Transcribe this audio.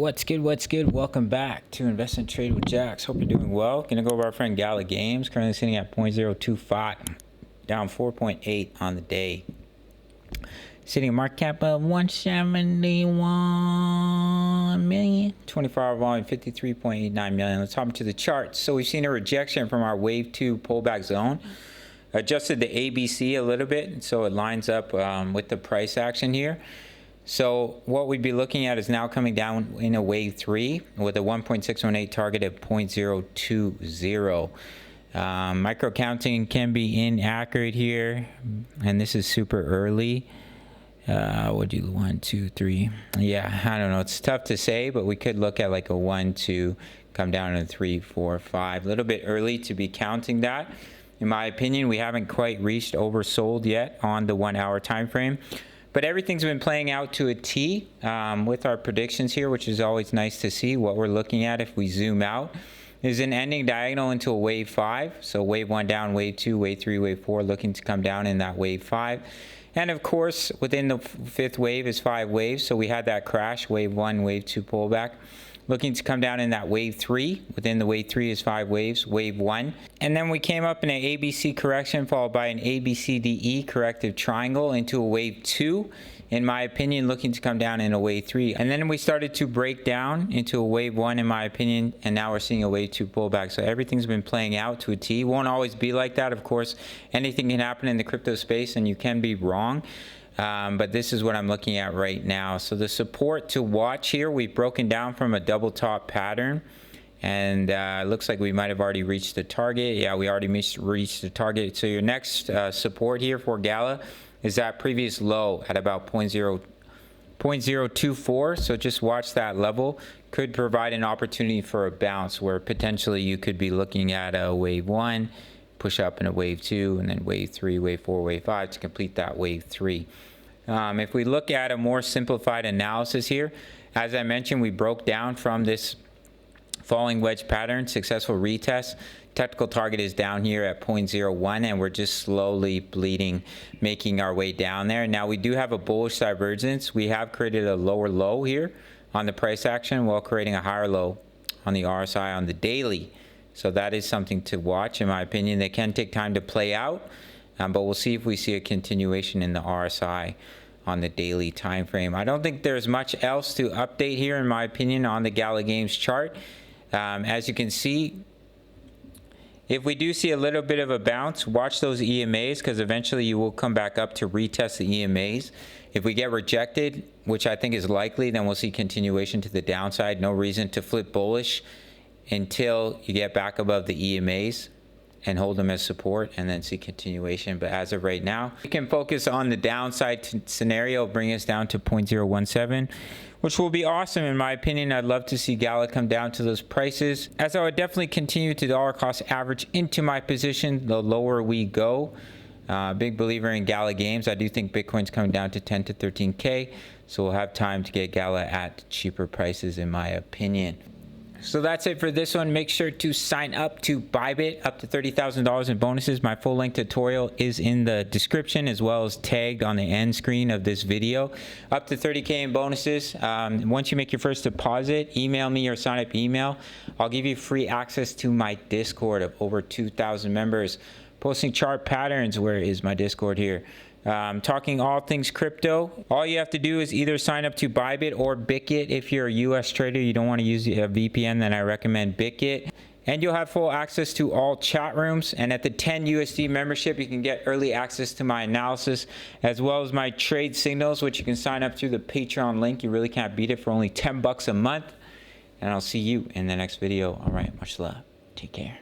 What's good? What's good? Welcome back to Invest and Trade with Jax. Hope you're doing well. Gonna go over our friend Gala Games, currently sitting at 0.025, down 4.8 on the day. Sitting a market cap of 171 million, 24-hour volume 53.89 million. Let's hop into the charts. So we've seen a rejection from our wave 2 pullback zone. Adjusted the ABC a little bit, so it lines up with the price action here. So what we'd be looking at is now coming down in a wave 3 with a 1.618 target at 0.020. Micro counting can be inaccurate here, and this is super early. What do you 1, 2, 3? Yeah, I don't know. It's tough to say, but we could look at like a 1, 2, come down to 3, 4, 5. A little bit early to be counting that. In my opinion, we haven't quite reached oversold yet on the 1 hour time frame. But everything's been playing out to a T with our predictions here, which is always nice to see. What we're looking at if we zoom out is an ending diagonal into a wave 5. So wave 1 down, wave 2, wave 3, wave 4, looking to come down in that wave 5. And of course, within the fifth wave is 5 waves. So we had that crash, wave 1, wave 2 pullback. Looking to come down in that wave 3. Within the wave 3 is 5 waves, wave 1. And then we came up in an ABC correction followed by an ABCDE corrective triangle into a wave 2. In my opinion, looking to come down in a wave 3. And then we started to break down into a wave 1 in my opinion, and now we're seeing a wave 2 pullback. So everything's been playing out to a T. Won't always be like that. Of course, anything can happen in the crypto space and you can be wrong. But this is what I'm looking at right now. So the support to watch here, we've broken down from a double top pattern, and it looks like we might have already reached the target. Yeah, we already reached the target. So your next support here for Gala is that previous low at about 0.024. So just watch that level. Could provide an opportunity for a bounce where potentially you could be looking at a wave 1, push up in a wave 2, and then wave 3, wave 4, wave 5 to complete that wave 3. If we look at a more simplified analysis here, as I mentioned, we broke down from this falling wedge pattern, successful retest. Technical target is down here at 0.01, and we're just slowly bleeding, making our way down there. Now we do have a bullish divergence. We have created a lower low here on the price action while creating a higher low on the RSI on the daily. So that is something to watch. In my opinion, they can take time to play out, but we'll see if we see a continuation in the RSI on the daily time frame. I don't think there's much else to update here, in my opinion, on the Gala Games chart. As you can see, if we do see a little bit of a bounce, watch those EMAs, because eventually you will come back up to retest the EMAs. If we get rejected, which I think is likely, then we'll see continuation to the downside. No reason to flip bullish until you get back above the EMAs and hold them as support and then see continuation. But as of right now, we can focus on the downside scenario, bring us down to 0.017, which will be awesome in my opinion. I'd love to see Gala come down to those prices, as I would definitely continue to dollar cost average into my position the lower we go. Big believer in Gala Games. I do think Bitcoin's coming down to 10 to 13K, so we'll have time to get Gala at cheaper prices in my opinion. So that's it for this one. Make sure to sign up to Bybit, up to $30,000 in bonuses. My full length tutorial is in the description, as well as tagged on the end screen of this video. Up to 30K in bonuses. Once you make your first deposit, email me or sign up email. I'll give you free access to my Discord of over 2,000 members. Posting chart patterns. Where is my Discord here? Talking all things crypto. All you have to do is either sign up to Bybit or Bitkit. If you're a US trader, you don't want to use a VPN, then I recommend Bitkit. And you'll have full access to all chat rooms. And at the 10 USD membership, you can get early access to my analysis, as well as my trade signals, which you can sign up through the Patreon link. You really can't beat it for only $10 a month. And I'll see you in the next video. All right, much love. Take care.